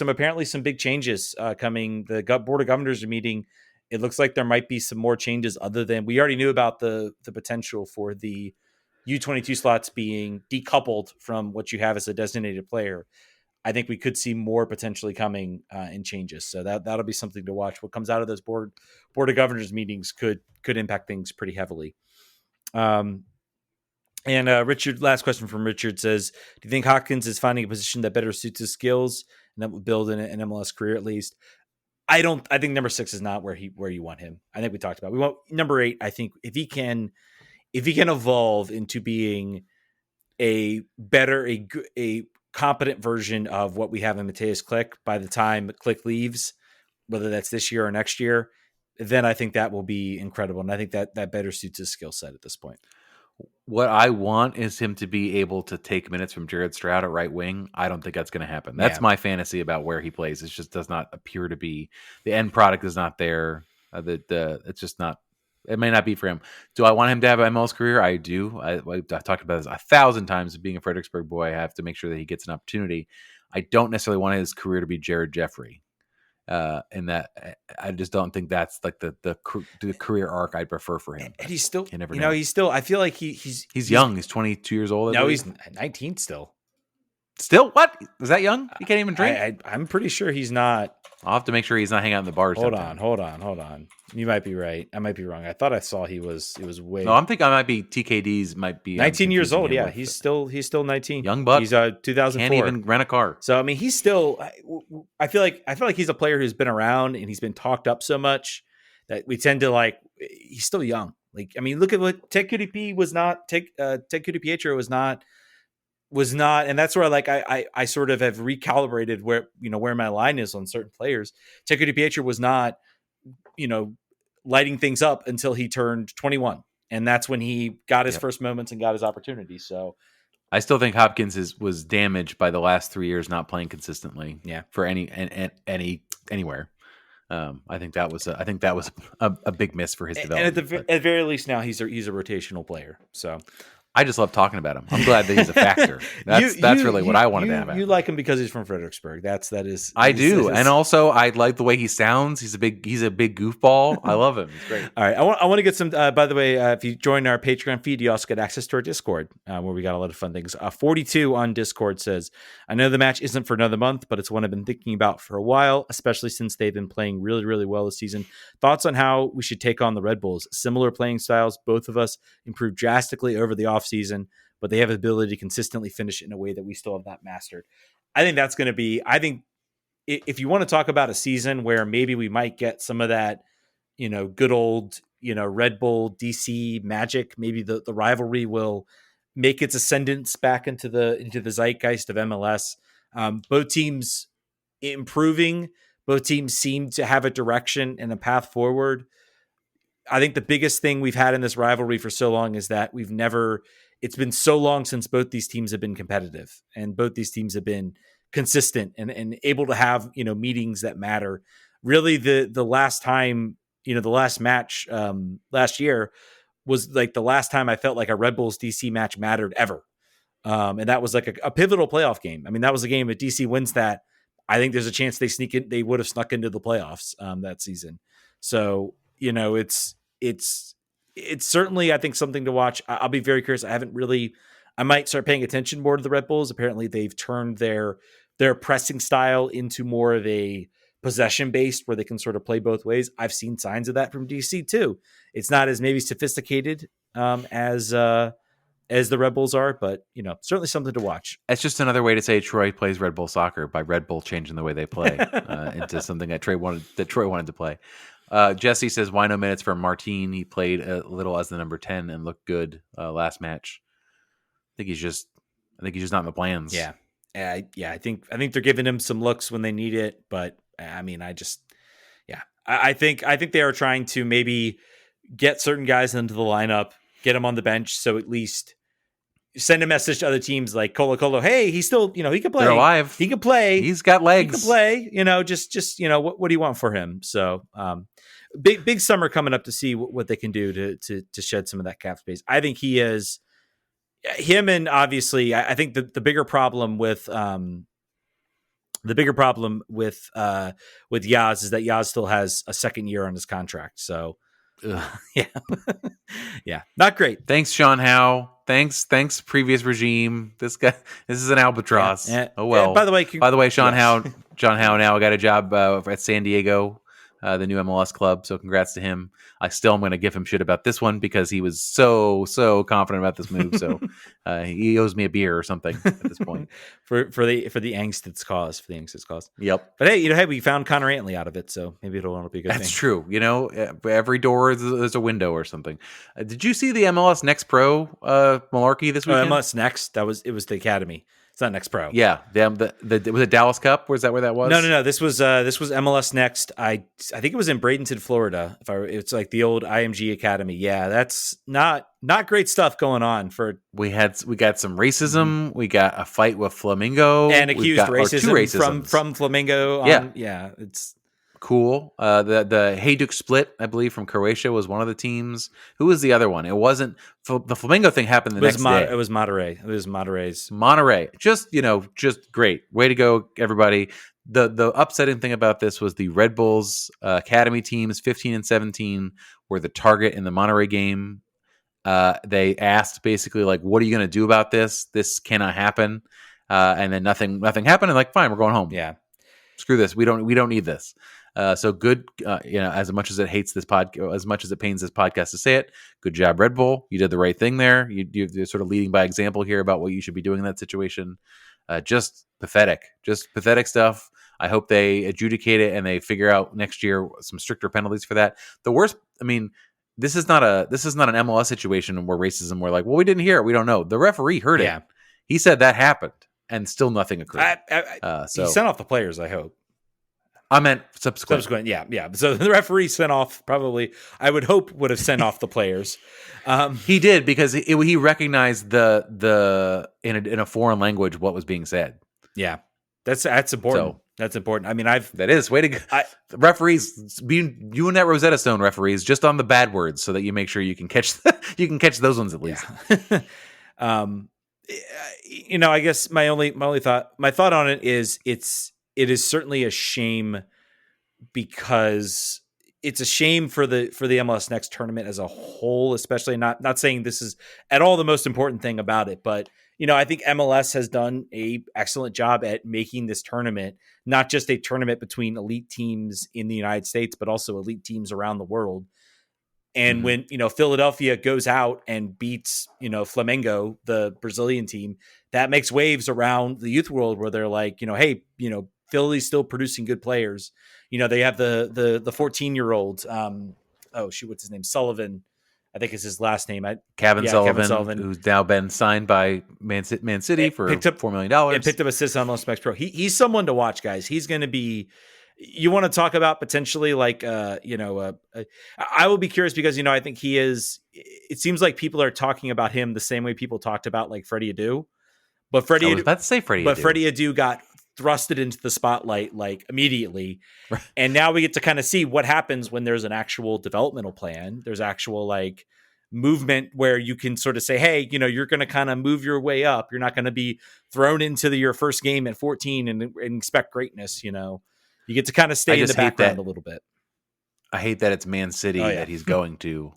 changes coming. The Board of Governors are meeting. It looks like there might be some more changes other than we already knew about the potential for the U22 slots being decoupled from what you have as a designated player. I think we could see more potentially coming in changes. So that'll be something to watch. What comes out of those board of governors meetings could impact things pretty heavily. And Richard, last question from Richard says, do you think Hopkins is finding a position that better suits his skills and that would build an MLS career at least? I think number 6 is not where you want him. I think we talked about, we want number 8. I think if he can evolve into being a competent version of what we have in Mateus Click by the time Click leaves, whether that's this year or next year, then I think that will be incredible. And I think that better suits his skill set at this point. What I want is him to be able to take minutes from Jared Stroud at right wing. I don't think that's going to happen. That's my fantasy about where he plays. It just does not appear to be. The end product is not there. It's just not. It may not be for him. Do I want him to have an MLS career? I do. I've talked about this 1,000 times. Being a Fredericksburg boy, I have to make sure that he gets an opportunity. I don't necessarily want his career to be Jared Jeffrey. And that I just don't think that's like the career arc I'd prefer for him. And he's still, he's still. I feel like he's young. He's 22 years old. No, he's 19 still. Still, what is that young? He can't even drink. I'm pretty sure he's not. I'll have to make sure he's not hanging out in the bars. Hold on. You might be right. I might be wrong. I thought I saw he was way. No, I'm thinking I might be TKD's. Might be 19 years old. Yeah, he's still 19. Young buck. He's 2004. Can't even rent a car. So I mean, he's still. I feel like he's a player who's been around and he's been talked up so much that we tend to like. He's still young. Like, I mean, look at what Ted QDP was not. Ted QDiPietro was not, and that's where I sort of have recalibrated where my line is on certain players. Ted QDiPietro was not, lighting things up until he turned 21, and that's when he got his first moments and got his opportunity. So I still think Hopkins was damaged by the last 3 years not playing consistently. Yeah, for anywhere. I think that was a big miss for his development. And at the very least, now he's a rotational player. So I just love talking about him. I'm glad that he's a factor. That's really what I wanted to have. You like him because he's from Fredericksburg. I do, and also I like the way he sounds. He's a big goofball. I love him. He's great. All right, I want to get some. By the way, if you join our Patreon feed, you also get access to our Discord, where we got a lot of fun things. 42 on Discord says, "I know the match isn't for another month, but it's one I've been thinking about for a while, especially since they've been playing really, really well this season. Thoughts on how we should take on the Red Bulls? Similar playing styles. Both of us improved drastically over the offseason, but they have the ability to consistently finish it in a way that we still have not mastered." I think that's going to be, if you want to talk about a season where maybe we might get some of that, good old, Red Bull DC magic, maybe the rivalry will make its ascendance back into the zeitgeist of MLS. Both teams improving, both teams seem to have a direction and a path forward. I think the biggest thing we've had in this rivalry for so long is that it's been so long since both these teams have been competitive and both these teams have been consistent and able to have, meetings that matter. Really the last time, the last match last year was like the last time I felt like a Red Bulls DC match mattered ever. And that was like a pivotal playoff game. I mean, that was a game if DC wins that, I think there's a chance they would have snuck into the playoffs that season. So, it's it's certainly, I think, something to watch. I'll be very curious. I might start paying attention more to the Red Bulls. Apparently they've turned their pressing style into more of a possession based where they can sort of play both ways. I've seen signs of that from DC too. It's not as maybe sophisticated as the Red Bulls are, but certainly something to watch. It's just another way to say Troy plays Red Bull soccer by Red Bull changing the way they play into something that Troy wanted to play. Jesse says, why no minutes for Martin? He played a little as the number 10 and looked good last match. I think he's just not in the plans. Yeah. I think they're giving him some looks when they need it, but I mean, I think they are trying to maybe get certain guys into the lineup, get them on the bench, so at least send a message to other teams like Colo. Hey, he's still, he can play. They're alive. He can play. He's got legs. He can play. Just what do you want for him? So, big summer coming up to see what they can do to shed some of that cap space. I think he is. Him and obviously, I think the bigger problem with Yaz is that Yaz still has a second year on his contract. So, yeah, not great. Thanks, Sean Howe. Thanks, previous regime. This is an albatross. Yeah. Oh well. By the way, Sean Howe now got a job at San Diego, the new MLS club. So congrats to him. I still am going to give him shit about this one because he was so confident about this move. So he owes me a beer or something at this point for the angst it's caused. For the angst it's caused. Yep. But hey, we found Connor Antley out of it, so maybe it'll be a good thing. That's true. Every door is a window or something. Did you see the MLS Next Pro malarkey this weekend? MLS Next. It was the Academy. It's not Next Pro. Yeah, was it Dallas Cup? Was that where that was? No. This was MLS Next. I think it was in Bradenton, Florida. It's like the old IMG Academy. Yeah, that's not great stuff going on. We got some racism. We got a fight with Flamingo and accused racism from Flamingo. Yeah, it's cool. The Hajduk Split, I believe, from Croatia was one of the teams. Who was the other one? It wasn't the Flamingo thing happened next day. It was Monterey. It was Monterey's. Monterey. Just great. Way to go, everybody. The upsetting thing about this was the Red Bulls Academy teams, 15 and 17, were the target in the Monterey game. They asked basically like, "What are you going to do about this? This cannot happen." And then nothing happened. And like, fine, we're going home. Yeah, screw this. We don't need this. So good, as much as it hates this podcast, as much as it pains this podcast to say it, good job, Red Bull. You did the right thing there. You're sort of leading by example here about what you should be doing in that situation. Just pathetic stuff. I hope they adjudicate it and they figure out next year some stricter penalties for that. The worst, this is not an MLS situation where racism, we're like, well, we didn't hear it. We don't know. The referee heard it. He said that happened and still nothing occurred. He sent off the players, I hope. I meant subsequent. Yeah. So the referee sent off, probably, I would hope, would have sent off the players. He did because he recognized the in a foreign language what was being said. Yeah, that's important. So, that's important. That is way to go. Referees, you and that Rosetta Stone referees, just on the bad words, so that you make sure you can catch those ones at least. Yeah. I guess my thought on it is it is certainly a shame because it's a shame for the MLS Next tournament as a whole, especially not saying this is at all the most important thing about it, but I think MLS has done a excellent job at making this tournament not just a tournament between elite teams in the United States, but also elite teams around the world. And when, Philadelphia goes out and beats, Flamengo, the Brazilian team, that makes waves around the youth world where they're like, hey, Philly's still producing good players. They have the 14-year-old, what's his name? Sullivan, I think is his last name. Kevin Sullivan, who's now been signed by Man City for $4 million. And picked up assists on MLS Next Pro. He's someone to watch, guys. He's going to be. You want to talk about potentially like, I will be curious because, I think he is. It seems like people are talking about him the same way people talked about like Freddie Adu, but Freddie Adu got thrusted into the spotlight like immediately. Right. And now we get to kind of see what happens when there's an actual developmental plan. There's actual like movement where you can sort of say, hey, you're going to kind of move your way up. You're not going to be thrown into your first game at 14 and expect greatness. You get to kind of stay in the background a little bit. I hate that it's Man City that he's going to.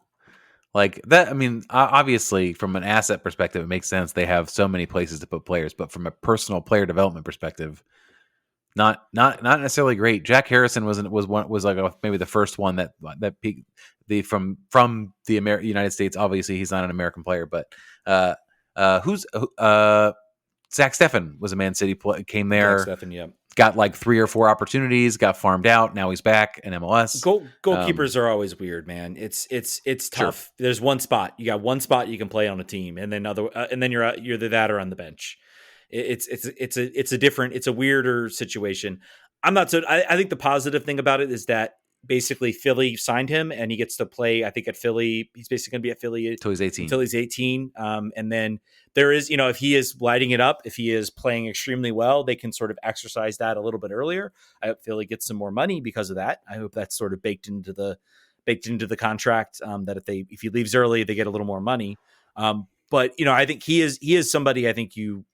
Like that, I mean, obviously, from an asset perspective, it makes sense. They have so many places to put players, but from a personal player development perspective, not necessarily great. Jack Harrison was like maybe the first one that peaked from the United States. Obviously, he's not an American player, but who's Zach Steffen was a Man City came there. Zach Steffen, yeah. Got like 3 or 4 opportunities, got farmed out. Now he's back in MLS. Goalkeepers are always weird, man. It's tough. Sure. There's one spot. You got one spot you can play on a team, and then you're either that or on the bench. It's a weirder situation. I'm not so. I think the positive thing about it is that basically Philly signed him, and he gets to play. I think at Philly, he's basically going to be at Philly until he's 18. And then there is, if he is lighting it up, if he is playing extremely well, they can sort of exercise that a little bit earlier. I hope Philly gets some more money because of that. I hope that's sort of baked into the contract, that if he leaves early, they get a little more money. But I think he is somebody I think you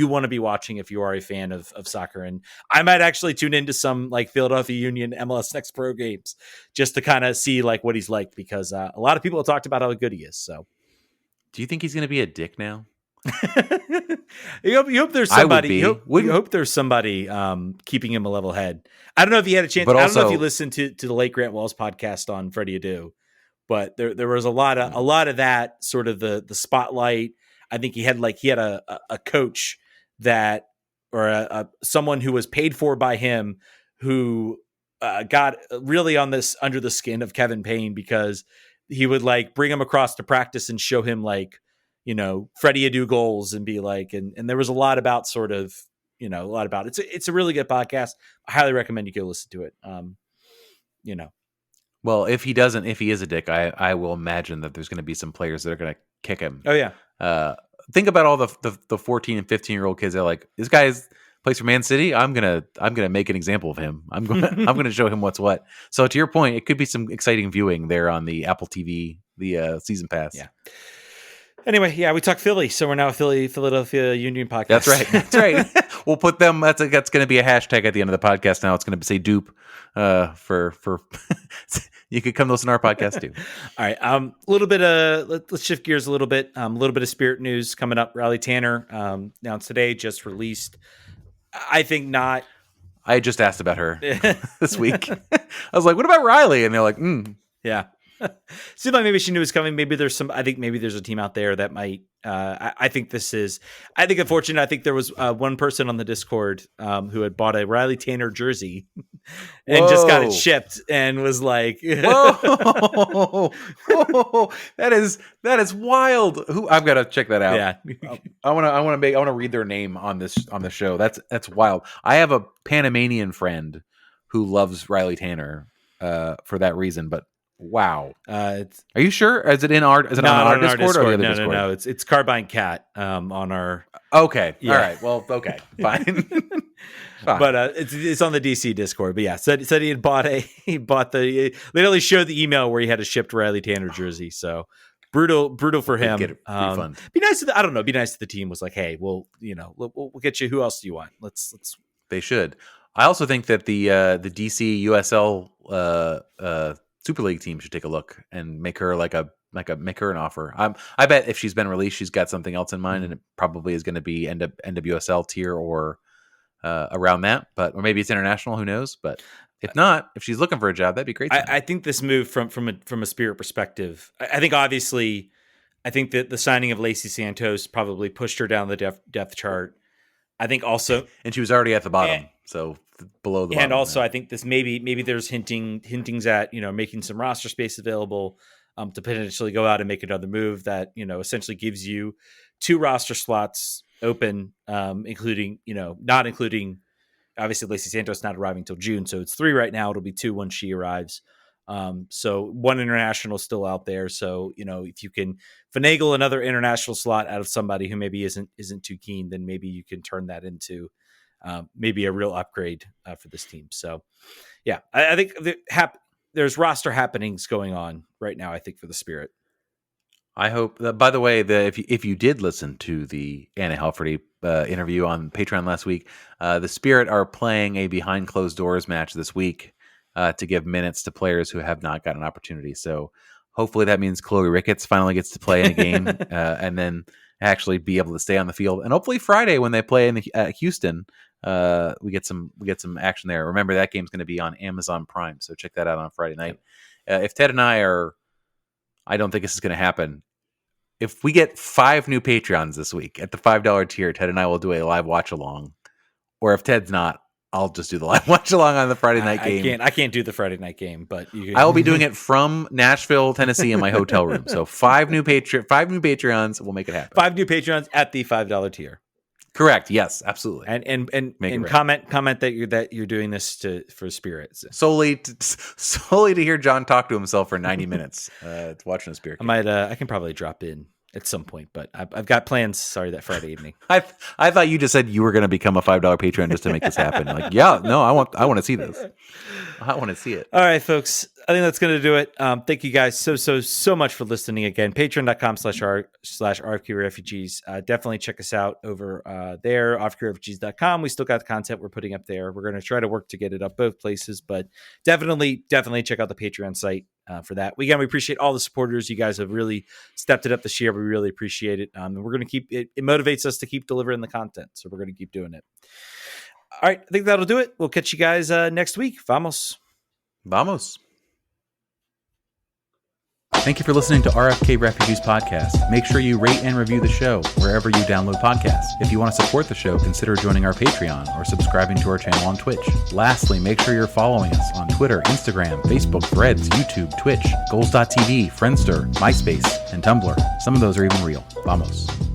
want to be watching if you are a fan of soccer. And I might actually tune into some like Philadelphia Union MLS Next Pro games just to kind of see like what he's like, because a lot of people have talked about how good he is. So do you think he's going to be a dick now? You hope there's somebody. You hope there's somebody keeping him a level head. I don't know if he had a chance. But I don't know if you listened to the late Grant Wells podcast on Freddie Adu, but there was a lot of that sort of the spotlight. I think he had a coach that, or someone who was paid for by him, who got really on this under the skin of Kevin Payne, because he would like bring him across to practice and show him like, Freddie Adu goals and be like, and there was a lot about sort of, it's a really good podcast. I highly recommend you go listen to it. Well, if he is a dick, I will imagine that there's going to be some players that are going to kick him. Oh yeah. Think about all the 14 and 15-year-old kids that are like, this guy plays for Man City. I'm gonna make an example of him. I'm gonna show him what's what. So to your point, it could be some exciting viewing there on the Apple TV, the season pass. Yeah. Anyway, yeah, we talked Philly, so we're now a Philadelphia Union podcast. That's right. We'll put them. That's going to be a hashtag at the end of the podcast. Now it's going to say dupe. For you could come listen to our podcast too. All right, a little bit let's shift gears a little bit. A little bit of Spirit news coming up. Riley Tanner announced today, just released. I think not. I just asked about her this week. I was like, "What about Riley?" And they're like, "Yeah." Seemed like maybe she knew it was coming. Maybe there's maybe there's a team out there that might. I think unfortunate. I think there was one person on the Discord who had bought a Riley Tanner jersey and just got it shipped and was like, "Whoa, that is wild." I've got to check that out. Yeah, I want to read their name on this show. That's wild. I have a Panamanian friend who loves Riley Tanner for that reason, but. Wow. Are you sure? Is it on our Discord or the other Discord? No. It's Carbine Cat on our. Okay. Yeah. All right. Well, okay. Fine. But it's on the DC Discord. But yeah, said he literally showed the email where he had a shipped Riley Tanner jersey. So brutal for him. Get it refund. Be nice to be nice to the team. Was like, hey, we'll get you. Who else do you want? Let's. They should. I also think that the DC USL Super League team should take a look and make her make her an offer. I bet if she's been released, she's got something else in mind, and it probably is going to be NWSL tier or around that. Or maybe it's international. Who knows? But if not, if she's looking for a job, that'd be great. I think this move from a Spirit perspective. I think obviously, that the signing of Lacey Santos probably pushed her down the depth chart. I think also, and she was already at the bottom, so below the bottom. And also, I think this maybe there's hintings at making some roster space available to potentially go out and make another move that essentially gives you 2 roster slots open, including not including obviously Lacey Santos not arriving till June, so it's 3 right now. It'll be 2 when she arrives. So 1 international still out there. So, if you can finagle another international slot out of somebody who maybe isn't too keen, then maybe you can turn that into maybe a real upgrade for this team. So yeah, I think there's roster happenings going on right now, I think, for the Spirit. I hope that, by the way, if you did listen to the Anna Helferty interview on Patreon last week, the Spirit are playing a behind closed doors match this week to give minutes to players who have not gotten an opportunity. So Hopefully that means Chloe Ricketts finally gets to play in a game and then actually be able to stay on the field. And hopefully Friday when they play in Houston, we get some action there. Remember, that game's going to be on Amazon Prime, so check that out on Friday night. If Ted and I don't think this is going to happen. If we get 5 new Patreons this week at the $5 tier, Ted and I will do a live watch along. Or if Ted's not, I'll just do the live watch along on the Friday night game. I can't do the Friday night game, but I will be doing it from Nashville, Tennessee, in my hotel room. So 5 new Patreons will make it happen. 5 new Patreons at the $5 tier. Correct. Yes, absolutely. And comment that you're doing this for spirits. Solely to hear Jon talk to himself for 90 minutes. Watching a spirit game. I can probably drop in at some point, but I've got plans. Sorry, that Friday evening. I thought you just said you were going to become a $5 Patreon just to make this happen. Like, yeah, no, I want to see this. I want to see it. All right, folks. I think that's going to do it. Thank you guys so much for listening again. Patreon.com/RFK Refugees. Definitely check us out over there, RFKRefugees.com. We still got the content we're putting up there. We're going to try to work to get it up both places, but definitely check out the Patreon site for that. We appreciate all the supporters. You guys have really stepped it up this year. We really appreciate it. And we're going to keep it. It motivates us to keep delivering the content, so we're going to keep doing it. All right, I think that'll do it. We'll catch you guys next week. Vamos. Thank you for listening to RFK Refugees Podcast. Make sure you rate and review the show wherever you download podcasts. If you want to support the show, consider joining our Patreon or subscribing to our channel on Twitch. Lastly, make sure you're following us on Twitter, Instagram, Facebook, Threads, YouTube, Twitch, Goals.tv, Friendster, MySpace, and Tumblr. Some of those are even real. Vamos.